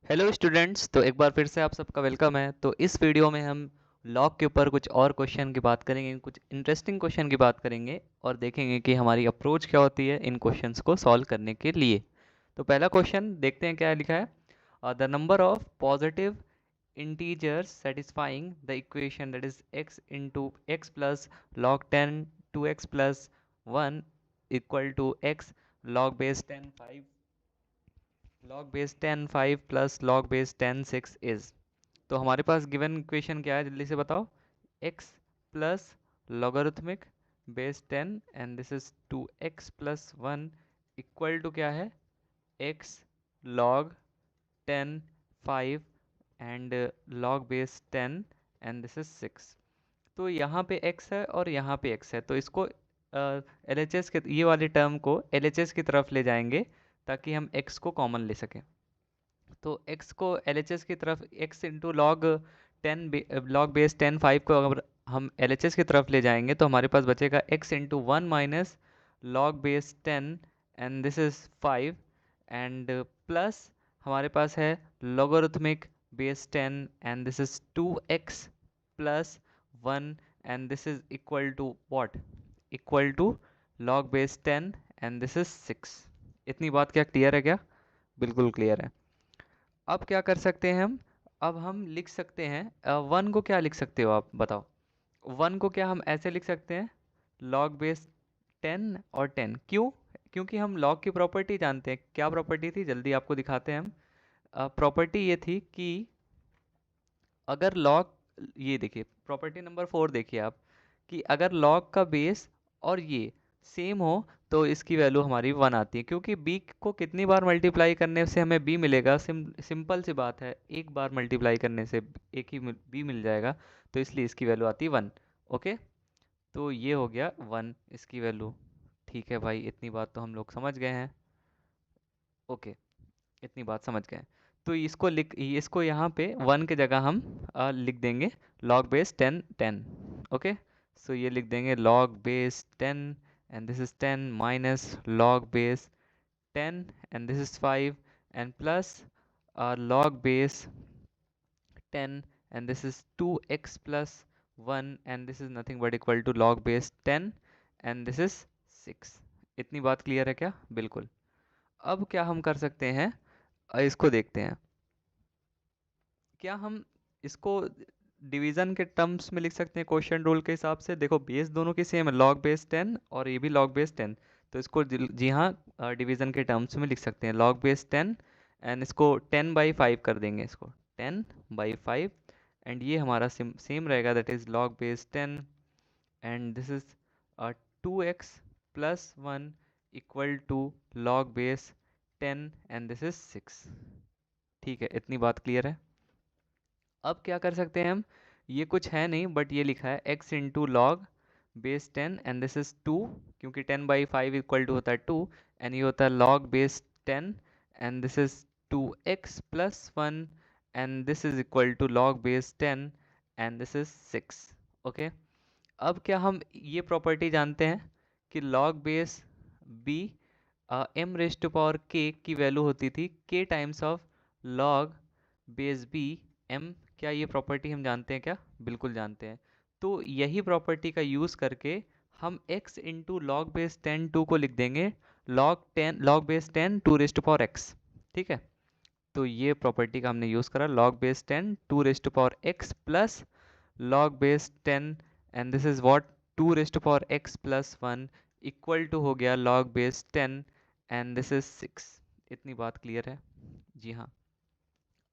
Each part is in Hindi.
हेलो स्टूडेंट्स, तो एक बार फिर से आप सबका वेलकम है। तो इस वीडियो में हम लॉग के ऊपर कुछ और क्वेश्चन की बात करेंगे, कुछ इंटरेस्टिंग क्वेश्चन की बात करेंगे और देखेंगे कि हमारी अप्रोच क्या होती है इन क्वेश्चंस को सॉल्व करने के लिए। तो पहला क्वेश्चन देखते हैं क्या लिखा है। The number of positive integers satisfying the equation that is x into x plus log 10 2x plus 1 equal to x log base 10 5 log base 10 5 plus log base 10 6 is। तो हमारे पास गिवन इक्वेशन क्या है, जल्दी से बताओ। x plus logarithmic base 10 and this is 2x plus 1 equal to क्या है, x log 10 5 and log base 10 and this is 6। तो यहाँ पे x है और यहाँ पे x है, तो इसको LHS के ये वाले टर्म को LHS की तरफ ले जाएंगे ताकि हम x को कॉमन ले सकें। तो x को LHS की तरफ x into log 10 log base 10 5 को अगर हम LHS की तरफ ले जाएंगे तो हमारे पास बचेगा x into 1 minus log base 10 and this is 5 and plus हमारे पास है logarithmic base 10 and this is 2x plus 1 and this is equal to what, equal to log base 10 and this is 6। इतनी बात क्या क्लियर है क्या? बिल्कुल क्लियर है। अब क्या कर सकते हैं हम? अब हम लिख सकते हैं वन को क्या लिख सकते हो आप बताओ। वन को क्या हम ऐसे लिख सकते हैं, लॉग बेस 10 और 10। क्यों? क्योंकि हम लॉग की प्रॉपर्टी जानते हैं। क्या प्रॉपर्टी थी, जल्दी आपको दिखाते हैं हम। प्रॉपर्टी ये थी कि अगर लॉग, ये देखिए प्रॉपर्टी नंबर 4 देखिए आप, कि अगर लॉग का बेस और ये सेम हो तो इसकी वैल्यू हमारी 1 आती है। क्योंकि b को कितनी बार मल्टीप्लाई करने से हमें b मिलेगा, सिंपल सी बात है, एक बार मल्टीप्लाई करने से एक ही b मिल जाएगा, तो इसलिए इसकी वैल्यू आती है 1। ओके, तो ये हो गया 1 इसकी वैल्यू। ठीक है भाई, इतनी बात तो हम लोग समझ गए हैं। ओके, इतनी बात समझ गए। तो इसको यहाँ पे 1 की जगह हम लिख देंगे log बेस 10 10। ओके, सो ये लिख देंगे log base 10 and this is 10 minus log base 10 and this is 5 and plus log base 10 and this is 2x plus 1 and this is nothing but equal to log base 10 and this is 6। इतनी बात क्लियर है क्या? बिल्कुल। अब क्या हम कर सकते हैं, इसको देखते हैं। क्या हम इसको डिवीजन के टर्म्स में लिख सकते हैं क्वेश्चन रूल के हिसाब से? देखो बेस दोनों की सेम है, log बेस 10 और ये भी log बेस 10। तो इसको जी हाँ डिवीजन के टर्म्स में लिख सकते हैं, log बेस 10 एंड इसको 10 बाई 5 कर देंगे, इसको 10 बाई 5 एंड ये हमारा सेम रहेगा, that is log base 10 and this is 2x plus 1 equal to log base 10 and this is 6। ठीक है, इतनी बात क्लियर है। अब क्या कर सकते हैं हम, ये कुछ है नहीं बट ये लिखा है x into log base 10 and this is 2, क्योंकि 10 बाई 5 इक्वल टू होता है 2 एंड ये होता है log base 10 and this is 2x plus 1 and this is equal to log base 10 and this is 6। Okay, अब क्या हम ये प्रॉपर्टी जानते हैं कि log base b m raise to power k की वैल्यू होती थी k times of log base b m। क्या ये प्रॉपर्टी हम जानते हैं क्या? बिल्कुल जानते हैं। तो यही प्रॉपर्टी का यूज़ करके हम x इंटू लॉग बेस 10 2 को लिख देंगे log base 10 2 raise to power x। ठीक है, तो ये प्रॉपर्टी का हमने यूज़ करा, log base 10 2 raise to power x plus log base 10 and this is what 2 raise to power x plus 1 equal to हो गया log base 10 and this is 6। इतनी बात क्लियर है? जी हाँ।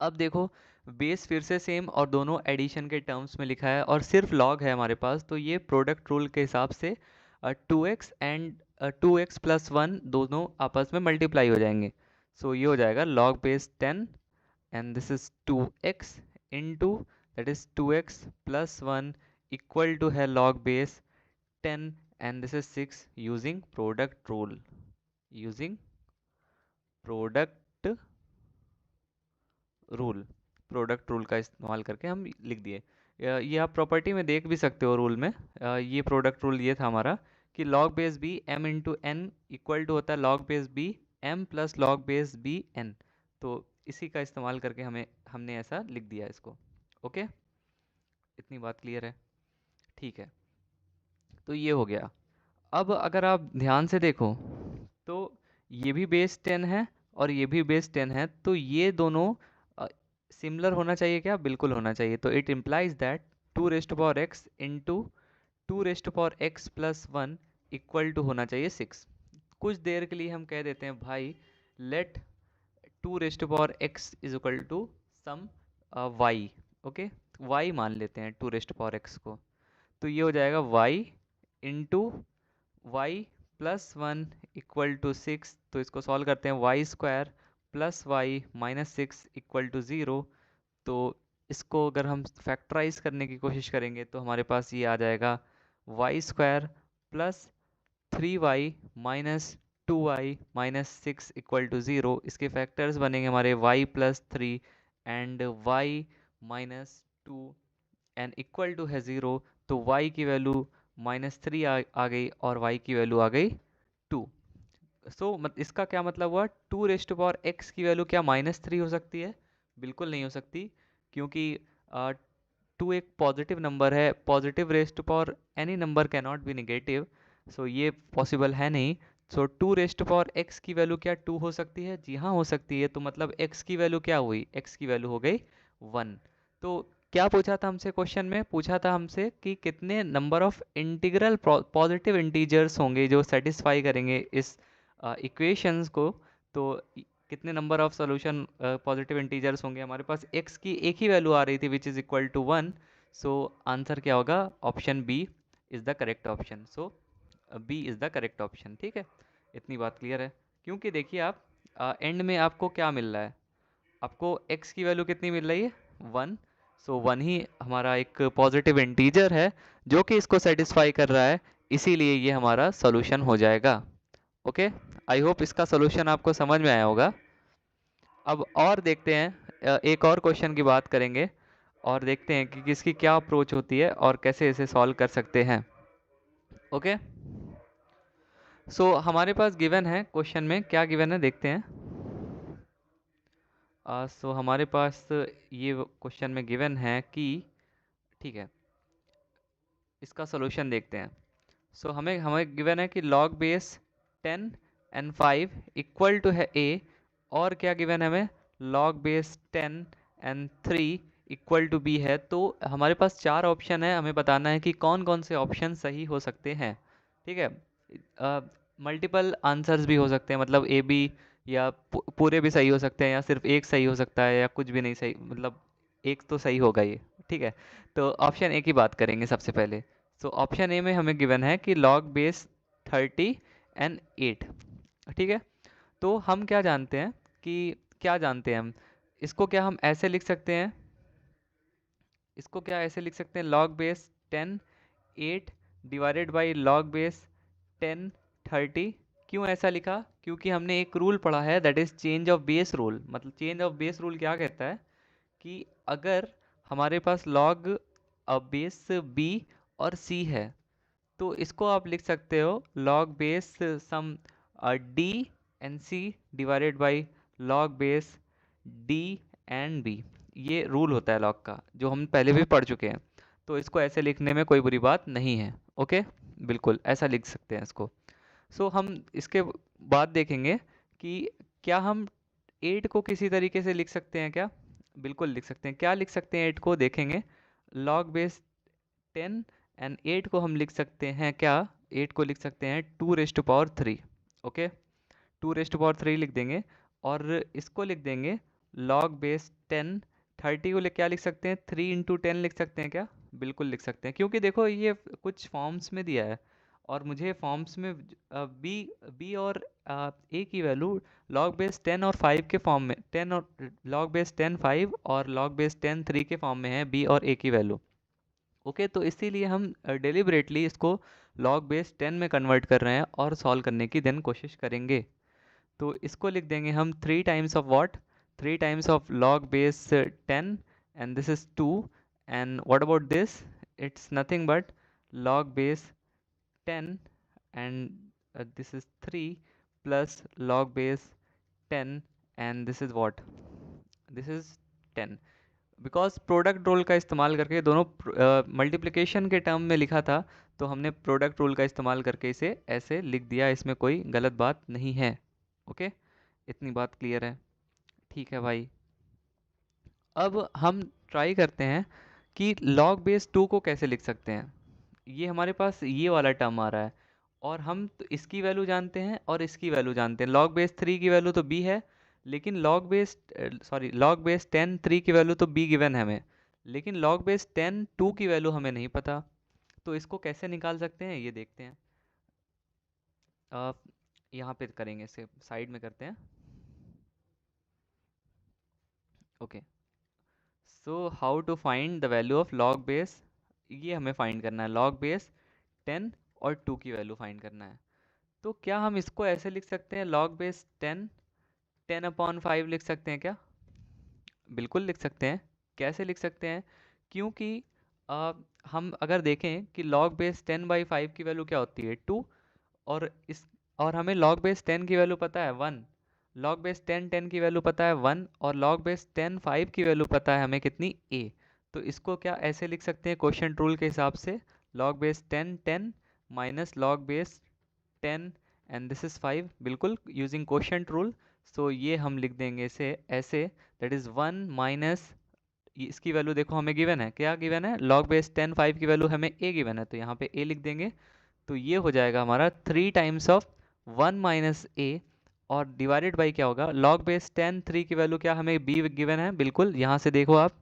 अब देखो बेस फिर से सेम और दोनों एडिशन के टर्म्स में लिखा है और सिर्फ लॉग है हमारे पास, तो ये प्रोडक्ट रूल के हिसाब से 2x एंड 2x प्लस 1 दोनों आपस में मल्टीप्लाई हो जाएंगे। सो ये हो जाएगा log base 10 and this is 2x into that is 2x plus 1 equal to है log base 10 and this is 6 using product rule, using product rule. Product rule का इस्तेमाल करके हम लिख दिए। ये आप प्रॉपर्टी में देख भी सकते हो रूल में। ये प्रोडक्ट रूल ये था हमारा कि log base b m into n equal to होता है log base b m plus log base b n। तो इसी का इस्तेमाल करके हमने ऐसा लिख दिया इसको। ओके, इतनी बात क्लियर है? ठीक है, तो ये हो गया। अब अगर आप ध्यान से देखो तो ये भी बेस 10 है और ये भी बेस 10 है, तो ये दोनों सिमिलर होना चाहिए क्या? बिल्कुल होना चाहिए। तो it implies that 2 raised to power x into 2 raised to power x+1 equal to होना चाहिए 6। कुछ देर के लिए हम कह देते हैं भाई let 2 raised to power x is equal to some y। Okay, y मान लेते हैं 2 raised to power x को। तो ये हो जाएगा y into y plus 1 equal to 6। तो इसको सॉल्व करते हैं, y² plus y minus 6 equal to 0। तो इसको अगर हम फैक्टराइज करने की कोशिश करेंगे तो हमारे पास ये आ जाएगा y² plus 3y minus 2y minus 6 equal to 0। इसके फैक्टर्स बनेंगे हमारे y plus 3 and y minus 2 and equal to है 0। तो y की वैल्यू -3 आ गई और y की वैल्यू आ गई 2। इसका क्या मतलब हुआ? 2 raised to power x की वैल्यू क्या -3 हो सकती है? बिल्कुल नहीं हो सकती, क्योंकि 2 एक पॉजिटिव नंबर है। Positive raised to power any number cannot be negative, so ये पॉसिबल है नहीं। So 2 raised to power x की वैल्यू क्या 2 हो सकती है? जी हाँ हो सकती है। तो मतलब x की वैल्यू क्या हुई? x की वैल्यू हो गई 1। तो क्या पूछा था हमसे क्वेश्चन में? पूछा था हमसे कि कितने number of integral positive integers होंगे जो सेटिस्फाई करेंगे इस इक्वेशंस को। तो कितने number of solution positive integers होंगे? हमारे पास x की एक ही वैल्यू आ रही थी which is equal to 1। So answer क्या होगा? Option B is the correct option. So B is the correct option. ठीक है, इतनी बात क्लियर है? क्योंकि देखिए आप एंड में आपको क्या मिल रहा है? आपको x की वैल्यू कितनी मिल रही है? 1। सो 1 ही हमारा एक पॉजिटिव इंटीजर है जो कि इसको सेटिस्फाई कर रहा है, इसीलिए ये हमारा सॉल्यूशन हो जाएगा। ओके, आई होप इसका सॉल्यूशन आपको समझ में आया होगा। अब और देखते हैं, एक और क्वेश्चन की बात करेंगे और देखते हैं कि किसकी क्या अप्रोच होती है और कैसे इसे सॉल्व कर सकते हैं। ओके, सो हमारे पास गिवन है, क्वेश्चन में क्या गिवन है देखते हैं। सो हमारे पास ये क्वेश्चन में गिवन है कि, ठीक है, इसका सॉल्यूशन देखते हैं। सो हमें हमें गिवन है कि log base 10 and 5 equal to है a, और क्या गिवन है हमें? log base 10 and 3 equal to b है। तो हमारे पास 4 ऑप्शन है, हमें बताना है कि कौन कौन से ऑप्शन सही हो सकते हैं। ठीक है, मल्टीपल आंसर्स भी हो सकते हैं, मतलब ए बी, या पूरे भी सही हो सकते हैं, या सिर्फ एक सही हो सकता है, या कुछ भी नहीं सही, मतलब एक तो सही होगा ये। ठीक है, तो ऑप्शन ए की बात करेंगे सबसे पहले। सो ऑप्शन ए में हमें गिवन है कि log बेस 30 एंड 8। ठीक है, तो हम क्या जानते हैं कि, क्या जानते हैं हम इसको? क्या हम ऐसे लिख सकते हैं? इसको क्या ऐसे लिख सकते हैं? log base 10 8 divided by log base 10 30। क्यों ऐसा लिखा? क्योंकि हमने एक रूल पढ़ा है, that is change of base rule. मतलब चेंज ऑफ बेस रूल क्या कहता है कि अगर हमारे पास log बेस b और c है, तो इसको आप लिख सकते हो log base some d and c divided by log base d and b। ये रूल होता है लॉग का, जो हम पहले भी पढ़ चुके हैं। तो इसको ऐसे लिखने में कोई बुरी बात नहीं है। ओके, बिल्कुल ऐसा लिख सकते हैं इसको। सो हम इसके बाद देखेंगे कि क्या हम 8 को किसी तरीके से लिख सकते हैं क्या? बिल्कुल लिख सकते हैं। क्या लिख सकते हैं 8 को? देखेंगे, log बेस 10 एंड 8 को हम लिख सकते हैं क्या? 8 को लिख सकते हैं 2 raised to power 3। Okay, 2 raised to power 3 लिख देंगे, और इसको लिख देंगे log बेस 10। 30 को क्या लिख सकते हैं? 3 × 10 लिख सकते हैं क्या? बिल्कुल लिख सकते हैं, क्योंकि देखो ये कुछ फॉर्म्स में दिया है और मुझे फॉर्म्स में बी बी और ए की वैल्यू log बेस 10 और 5 के फॉर्म में, 10 और log बेस 10 5 और log बेस 10 3 के फॉर्म में है बी और ए की वैल्यू। ओके, तो इसीलिए हम डेलिबरेटली इसको log बेस 10 में कन्वर्ट कर रहे हैं और सॉल्व करने की देन कोशिश करेंगे। तो इसको लिख देंगे हम 3 times of what? 3 times of log base 10 and this is 2, and what about this? It's nothing but log base 10 and this is 3 plus log base 10 and this is what? This is 10, because product rule का इस्तेमाल करके दोनों मल्टीप्लिकेशन के टर्म में लिखा था, तो हमने प्रोडक्ट रूल का इस्तेमाल करके इसे ऐसे लिख दिया, इसमें कोई गलत बात नहीं है। ओके, इतनी बात क्लियर है। ठीक है भाई, अब हम ट्राई करते हैं कि log बेस 2 को कैसे लिख सकते हैं। ये हमारे पास ये वाला टर्म आ रहा है, और हम तो इसकी वैल्यू जानते हैं और इसकी वैल्यू जानते हैं। log बेस 3 की वैल्यू तो b है, लेकिन log बेस 10 3 की वैल्यू तो b गिवन है हमें, लेकिन log बेस 10 2 की वैल्यू हमें नहीं पता। तो इसको कैसे निकाल सकते हैं ये देखते हैं। अ, यहाँ पे करेंगे, इसे साइड में करते हैं। Okay, so how to find the value of log base, ये हमें फाइंड करना है। log बेस 10 और 2 की वैल्यू फाइंड करना है। तो क्या हम इसको ऐसे लिख सकते हैं, log बेस 10 10/5 लिख सकते हैं क्या? बिल्कुल लिख सकते हैं। कैसे लिख सकते हैं? क्योंकि अ, हम अगर देखें कि log बेस 10/5 की वैल्यू क्या होती है, 2, और इस और हमें log बेस 10 की वैल्यू पता है 1, log बेस 10 10 की वैल्यू पता है 1, और log बेस 10 5 की वैल्यू पता है हमें कितनी, a। तो इसको क्या ऐसे लिख सकते हैं क्वोशिएंट रूल के हिसाब से, log base 10 10 minus log base 10 and this is 5, बिल्कुल यूजिंग क्वोशिएंट रूल। सो ये हम लिख देंगे इसे ऐसे, दैट इज 1 माइनस, इसकी वैल्यू देखो हमें गिवन है, क्या गिवन है, log बेस 10 5 की वैल्यू हमें a गिवन है, तो यहाँ पे a लिख देंगे। तो ये हो जाएगा हमारा 3 टाइम्स ऑफ 1 माइनस ए, और डिवाइडेड बाई क्या होगा, log बेस 10 3 की वैल्यू क्या हमें b गिवन है, बिल्कुल यहाँ से देखो आप,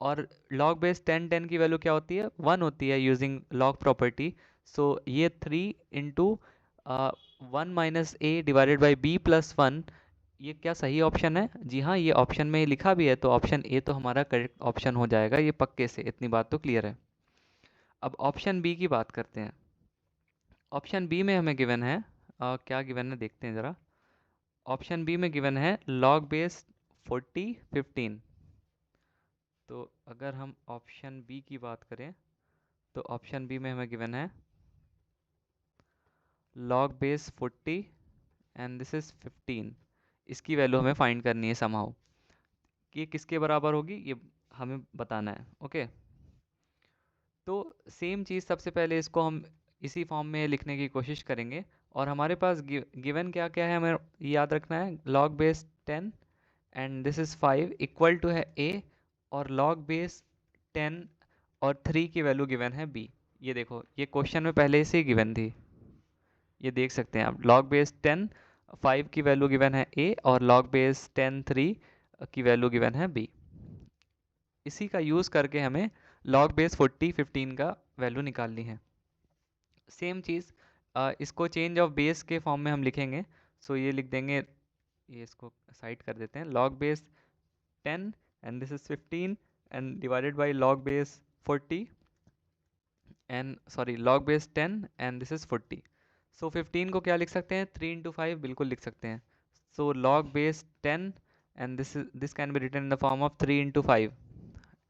और log बेस 10 10 की वैल्यू क्या होती है, 1 होती है यूजिंग log प्रॉपर्टी। सो ये 3 into 1 minus A divided by B plus 1, ये क्या सही ऑप्शन है? जी हाँ, ये ऑप्शन में लिखा भी है, तो ऑप्शन ए तो हमारा करेक्ट ऑप्शन हो जाएगा ये पक्के से, इतनी बात तो क्लियर है। अब ऑप्शन बी की बात करते हैं। ऑप्शन बी में हमें गिवन है, क्या गिवन है देखते हैं ज़रा। ऑप्शन बी में गिवन है log बेस 40 15। तो अगर हम ऑप्शन बी की बात करें, तो ऑप्शन बी में हमें गिवन है log base 40 and this is 15। इसकी वैल्यू हमें फाइंड करनी है समहाउ, कि ये किसके बराबर होगी ये हमें बताना है। ओके, तो सेम चीज़, सबसे पहले इसको हम इसी फॉर्म में लिखने की कोशिश करेंगे, और हमारे पास गिवन क्या क्या है हमें याद रखना है, log base 10 and this is 5 equal to है a, और log बेस 10 और 3 की वैल्यू गिवन है b। ये देखो, ये क्वेश्चन में पहले से ही गिवन थी, ये देख सकते हैं आप, log बेस 10 5 की वैल्यू गिवन है a, और log बेस 10 3 की वैल्यू गिवन है b। इसी का यूज़ करके हमें log बेस 40 15 का वैल्यू निकालनी है। सेम चीज़, इसको चेंज ऑफ बेस के फॉर्म में हम लिखेंगे। सो ये लिख देंगे, ये इसको साइड कर देते हैं, log base 10 and this is 15 and divided by log base 40 and sorry log base 10 and this is 40। सो 15 को क्या लिख सकते हैं, 3 इंटू 5, बिल्कुल लिख सकते हैं। So log base 10 and this can be written in the form of 3 into 5,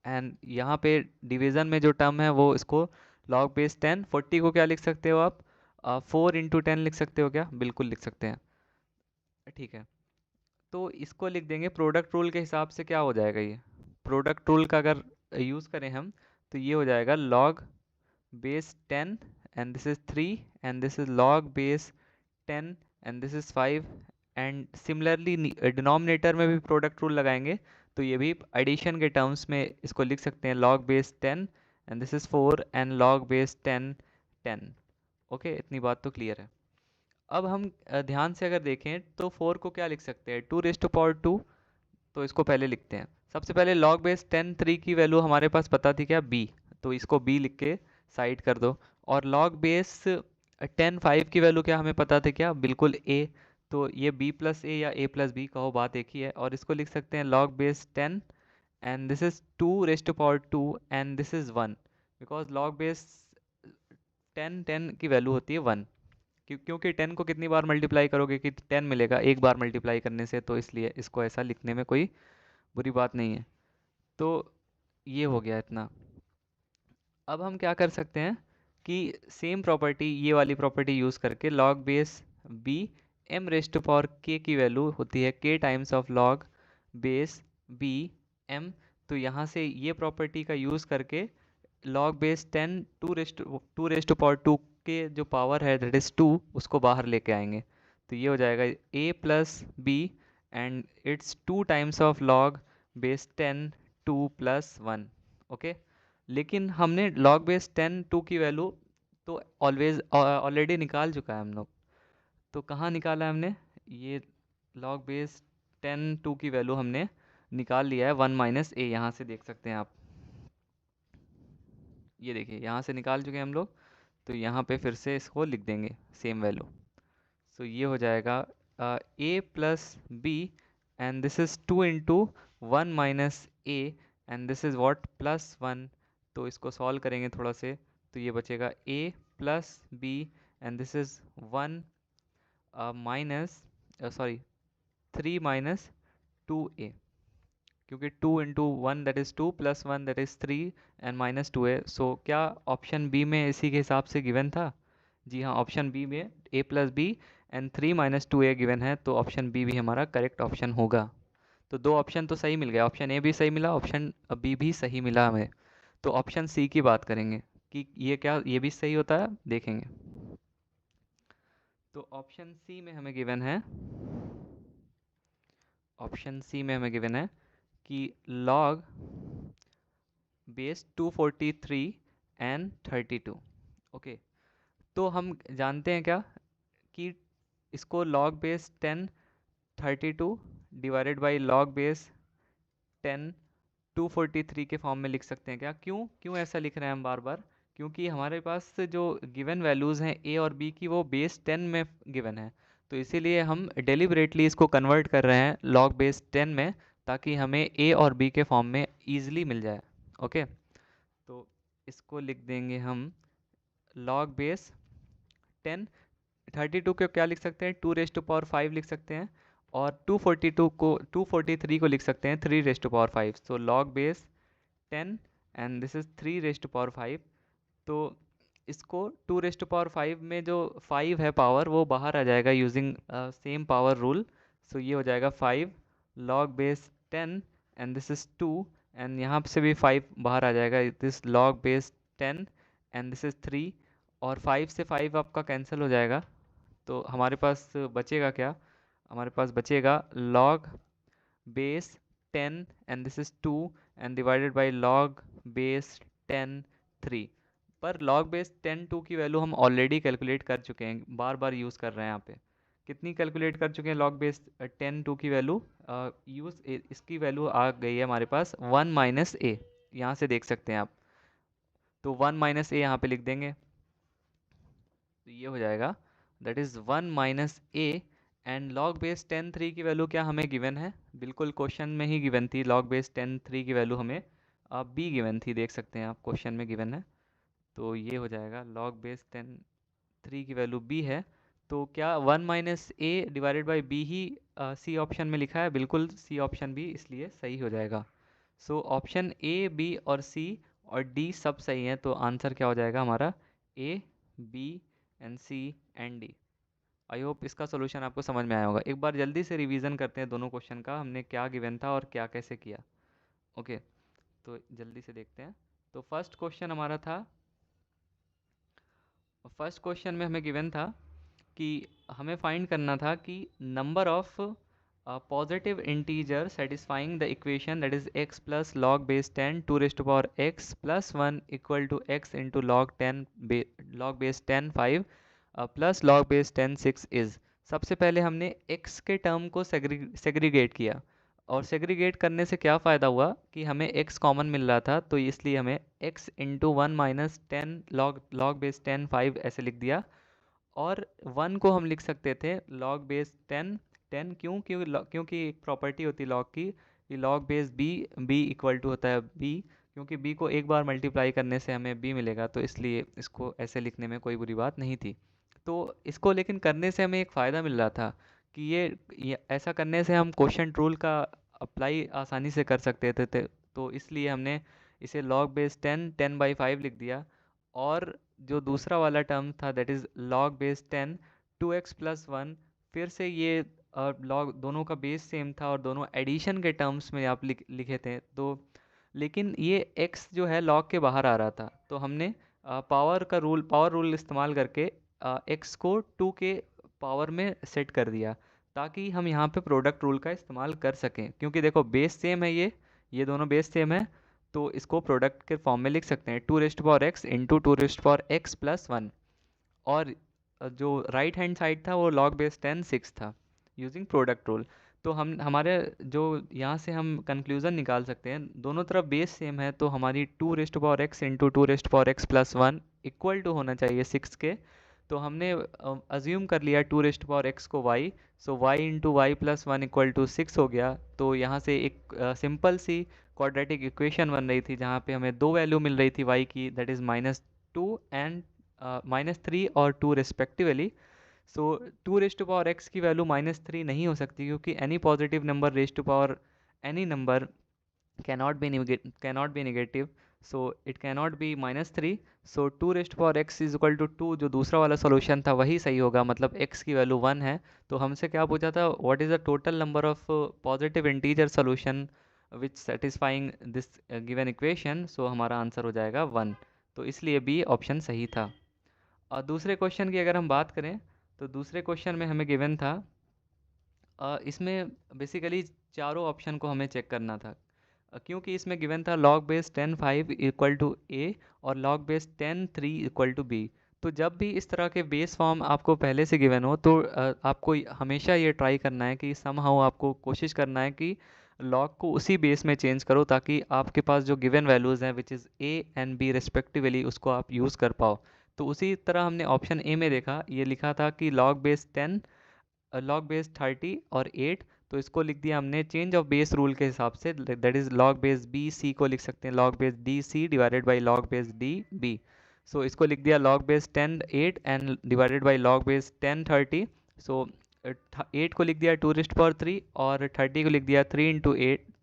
and यहाँ पे डिवीज़न में जो टर्म है वो इसको log बेस 10 40 को क्या लिख सकते हो आप, 4 इंटू 10 लिख सकते हो क्या, बिल्कुल लिख सकते हैं। ठीक है, तो इसको लिख देंगे प्रोडक्ट रूल के हिसाब से, क्या हो जाएगा ये, प्रोडक्ट रूल का अगर यूज़ करें हम, तो ये हो जाएगा log base 10 and this is 3 and this is log base 10 and this is 5, and similarly denominator में भी प्रोडक्ट रूल लगाएंगे, तो ये भी एडिशन के टर्म्स में इसको लिख सकते हैं log base 10 and this is 4 and log base 10 10। Okay, इतनी बात तो क्लियर है। अब हम ध्यान से अगर देखें तो 4 को क्या लिख सकते हैं, 2 रेज़ टू पावर 2, तो इसको पहले लिखते हैं। सबसे पहले log बेस 10 3 की वैल्यू हमारे पास पता थी क्या, b, तो इसको b लिख के साइड कर दो। और log बेस 10 5 की वैल्यू क्या हमें पता थी क्या, बिल्कुल a, तो ये b प्लस a या a प्लस b, कहो बात एक ही है। और इसको लिख सकते हैं log base 10 and this is 2 raise to power 2 and this is 1, because log base 10 10 की वैल्यू होती है 1, क्योंकि 10 को कितनी बार मल्टीप्लाई करोगे कि 10 मिलेगा, एक बार मल्टीप्लाई करने से, तो इसलिए इसको ऐसा लिखने में कोई बुरी बात नहीं है। तो ये हो गया इतना। अब हम क्या कर सकते हैं कि सेम प्रॉपर्टी, ये वाली प्रॉपर्टी यूज़ करके log base b m raise to power k की वैल्यू होती है k times of log base B M, तो यहाँ से ये प्रॉपर्टी का यूज़ करके log base 10 two raised to power 2 के जो पावर है दैट इज़ 2 उसको बाहर लेके आएंगे। तो ये हो जाएगा a plus B and it's 2 times of log base 10 2 plus 1। Okay, लेकिन हमने लॉग बेस 10 2 की वैल्यू तो ऑलरेडी निकाल चुका है हम लोग। तो कहाँ निकाला है हमने ये लॉग बेस 10 2 की वैल्यू हमने निकाल लिया है 1 माइनस ए, यहाँ से देख सकते हैं आप। ये देखिए यहाँ से निकाल चुके हैं हम लोग। तो यहाँ पे फिर से इसको लिख देंगे सेम वैल्यू। सो ये हो जाएगा a plus B and this is 2 into 1 minus a and this is what plus 1। तो इसको सॉल्व करेंगे थोड़ा से, तो ये बचेगा a plus B and this is 1 minus sorry 3 minus 2a, क्योंकि 2 into 1 that is 2 plus 1 that is 3 and minus 2a। So क्या ऑप्शन बी में इसी के हिसाब से गिवन था? जी हाँ, ऑप्शन बी में a plus B and 3 minus 2a given है, तो ऑप्शन बी भी हमारा करेक्ट ऑप्शन होगा। तो दो ऑप्शन तो सही मिल गया, ऑप्शन ए भी सही मिला, ऑप्शन बी भी सही मिला हमें। तो ऑप्शन सी की बात करेंगे कि ये क्या ये भी सही होता है, देखेंगे। तो ऑप्शन सी में हमें गिवन है, ऑप्शन सी में हमें गिवन है कि log बेस 243 एंड 32। ओके, तो हम जानते हैं क्या कि इसको log base 10 32 divided by log base 10 243 के फॉर्म में लिख सकते हैं क्या? क्यों क्यों ऐसा लिख रहे हैं हम बार बार? क्योंकि हमारे पास जो गिवन वैल्यूज़ हैं ए और बी की वो बेस 10 में गिवन है, तो इसीलिए हम डेलिबरेटली इसको कन्वर्ट कर रहे हैं log बेस 10 में, ताकि हमें ए और बी के फॉर्म में ईजिली मिल जाए। ओके, तो इसको लिख देंगे हम log बेस 10 32 को क्या लिख सकते हैं, 2 रेस्ट टू पावर 5 लिख सकते हैं, और 243 को लिख सकते हैं 3 raised to power 5। So log base 10 and this is 3 raised to power 5। तो इसको 2 रेस्ट टू पावर 5 में जो 5 है पावर वो बाहर आ जाएगा यूजिंग सेम पावर रूल। सो ये हो जाएगा 5 log base 10 and this is 2 and यहाँ से भी 5 बाहर आ जाएगा, this log base 10 and this is 3, और 5 से 5 आपका कैंसिल हो जाएगा। तो हमारे पास बचेगा क्या? हमारे पास बचेगा log base 10 and this is 2 and divided by log base 10 3। पर log बेस 10 2 की वैल्यू हम ऑलरेडी कैलकुलेट कर चुके हैं, बार बार यूज़ कर रहे हैं यहाँ पे। कितनी कैलकुलेट कर चुके हैं log बेस 10 2 की वैल्यू? इसकी वैल्यू आ गई है हमारे पास 1 माइनस ए, यहाँ से देख सकते हैं आप। तो 1 माइनस ए यहाँ पे लिख देंगे, तो ये हो जाएगा that is 1 minus a and log base 10 3 की वैल्यू क्या हमें गिवन है? बिल्कुल क्वेश्चन में ही गिवन थी, log बेस 10 3 की वैल्यू हमें बी गिवन थी, देख सकते हैं आप क्वेश्चन में गिवन है। तो ये हो जाएगा log बेस 10 3 की वैल्यू बी है। तो क्या 1 minus A divided by B ही सी ऑप्शन में लिखा है? बिल्कुल सी ऑप्शन भी इसलिए सही हो जाएगा। सो ऑप्शन ए बी और सी और डी सब सही हैं, तो आंसर क्या हो जाएगा हमारा? A B and C and D. I hope इसका सोल्यूशन आपको समझ में आया होगा। एक बार जल्दी से रिवीजन करते हैं दोनों क्वेश्चन का, हमने क्या गिवन था और क्या कैसे किया। ओके, तो जल्दी से देखते हैं। तो फर्स्ट क्वेश्चन हमारा था, फर्स्ट क्वेश्चन में हमें गिवन था कि हमें फाइंड करना था कि number of positive integer satisfying the equation that is x plus log base 10 2 raised to power x plus 1 equal to x into log base 10 5 plus log base 10 6 is. सबसे पहले हमने x के टर्म को सेग्रीगेट किया, और सेग्रीगेट करने से क्या फ़ायदा हुआ कि हमें x कॉमन मिल रहा था, तो इसलिए हमें x into 1 minus 10 log base 10 5 ऐसे लिख दिया। और 1 को हम लिख सकते थे log बेस 10 10, क्योंकि एक प्रॉपर्टी होती है log की कि log base b equal to होता है b, क्योंकि b को एक बार मल्टीप्लाई करने से हमें b मिलेगा, तो इसलिए इसको ऐसे लिखने में कोई बुरी बात नहीं थी। तो इसको लेकिन करने से हमें एक फ़ायदा मिल रहा था कि ये ऐसा करने से हम क्वोशंट रूल का अप्लाई आसानी से कर सकते थे, तो इसलिए हमने इसे log बेस 10 10 बाई 5 लिख दिया। और जो दूसरा वाला टर्म था that is log base 10 2x plus 1, फिर से ये लॉग दोनों का बेस सेम था और दोनों एडिशन के टर्म्स में आप लिखे थे, तो लेकिन ये x जो है लॉग के बाहर आ रहा था, तो हमने पावर रूल इस्तेमाल करके x को 2 के पावर में सेट कर दिया, ताकि हम यहाँ पे प्रोडक्ट रूल का इस्तेमाल कर सकें। क्योंकि देखो बेस सेम है, ये दोनों बेस सेम है, तो इसको प्रोडक्ट के फॉर्म में लिख सकते हैं 2 rest power x into 2 rest power x+1। और जो राइट हैंड साइड था वो log बेस 10 6 था यूजिंग प्रोडक्ट रूल। तो हम हमारे जो यहाँ से हम कंक्लूज़न निकाल सकते हैं, दोनों तरफ बेस सेम है, तो हमारी 2 rest power x into 2 rest power x+1 equal to होना चाहिए 6 के। तो हमने अज्यूम कर लिया 2 रेस्ट पावर x को y, so y into y+1 equal to 6 हो गया। तो यहाँ से एक सिंपल सी क्वाड्रेटिक इक्वेशन बन रही थी, जहाँ पे हमें दो वैल्यू मिल रही थी y की, दैट इज़ -2 एंड -3 और 2 respectively. So 2 raised to power x की वैल्यू -3 नहीं हो सकती, क्योंकि any positive number raised to power any number cannot be negative, so it cannot be -3। so 2 raised to power x is equal to 2, जो दूसरा वाला सॉल्यूशन था वही सही होगा, मतलब x की वैल्यू 1 है। तो हमसे क्या पूछा था, what is the total number of positive integer solution which satisfying this given equation, so हमारा आंसर हो जाएगा 1। तो इसलिए बी ऑप्शन सही था। और दूसरे क्वेश्चन की अगर हम बात करें, तो दूसरे क्वेश्चन में हमें गिवन था, इसमें बेसिकली चारों ऑप्शन को हमें चेक करना था, क्योंकि इसमें गिवन था log base 10 5 equal to a और log base 10 3 equal to b। तो जब भी इस तरह के बेस फॉर्म आपको पहले से गिवन हो, तो आपको हमेशा ये ट्राई करना है कि समहाउ आपको कोशिश करना है कि log को उसी बेस में चेंज करो, ताकि आपके पास जो गिवन वैल्यूज़ हैं which is a and b respectively, उसको आप यूज़ कर पाओ। तो उसी तरह हमने ऑप्शन ए में देखा, ये लिखा था कि log बेस 10 log बेस 30 और 8, तो इसको लिख दिया हमने चेंज ऑफ बेस रूल के हिसाब से, that is log base B C को लिख सकते हैं log base D C divided by log base D B. So इसको लिख दिया log base 10 8 and divided by log base 10 30। So 8 को लिख दिया 2 रेस्ट पावर 3 और 30 को लिख दिया 3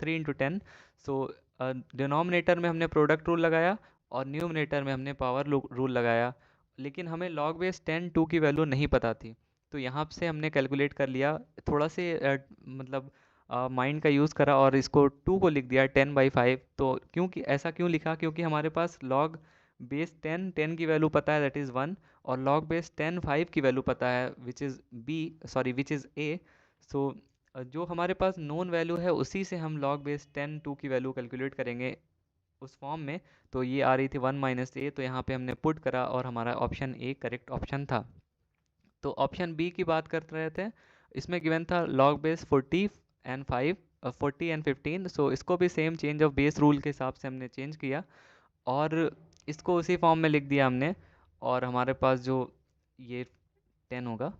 इंटू 10। सो डिनोमिनेटर में हमने प्रोडक्ट रूल लगाया और न्यूमिनेटर में हमने पावर रूल लगाया, लेकिन हमें log बेस 10 2 की वैल्यू नहीं पता थी। तो यहाँ से हमने कैलकुलेट कर लिया, थोड़ा से मतलब माइंड का यूज़ करा और इसको 2 को लिख दिया 10/5। तो क्योंकि ऐसा क्यों लिखा, क्योंकि हमारे पास log बेस 10 की वैल्यू पता है, दैट इज़ 1, और log बेस 10 5 की वैल्यू पता है विच इज़ a। सो जो हमारे पास नोन वैल्यू है उसी से हम log बेस 10 2 की वैल्यू कैलकुलेट करेंगे उस फॉर्म में। तो ये आ रही थी 1 - a, तो यहाँ पे हमने पुट करा और हमारा ऑप्शन ए करेक्ट ऑप्शन था। तो ऑप्शन बी की बात कर रहे थे, इसमें गिवन था log बेस 40 एंड 15। सो इसको भी same change of base rule के हिसाब से हमने चेंज किया और इसको उसी फॉर्म में लिख दिया हमने, और हमारे पास जो ये 10 होगा,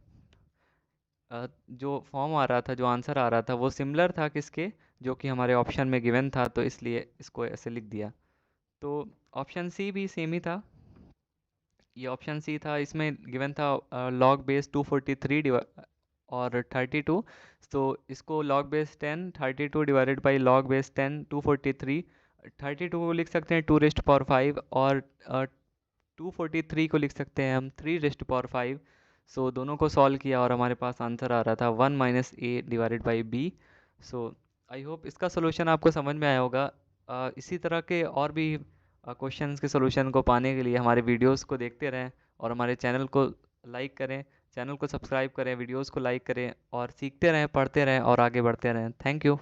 जो फॉर्म आ रहा था, जो आंसर आ रहा था, वो सिमिलर था किसके, जो कि हमारे ऑप्शन में गिवन था, तो इसलिए इसको ऐसे लिख दिया। तो ऑप्शन सी भी सेम ही था, ये ऑप्शन सी था, इसमें गिवन था log बेस 243 और 32। तो इसको log base 10 32 divided by log base 10 243। 32 को लिख सकते हैं 2 रेस्ट पावर 5 और 243 को लिख सकते हैं हम 3 रेस्ट पावर 5। सो दोनों को सॉल्व किया और हमारे पास आंसर आ रहा था 1 - a divided by b। So I hope इसका सोल्यूशन आपको समझ में आया होगा। इसी तरह के और भी क्वेश्चंस के सोल्यूशन को पाने के लिए हमारे वीडियोस को देखते रहें और हमारे चैनल को लाइक करें, चैनल को सब्सक्राइब करें, वीडियोस को लाइक करें और सीखते रहें, पढ़ते रहें और आगे बढ़ते रहें। Thank you.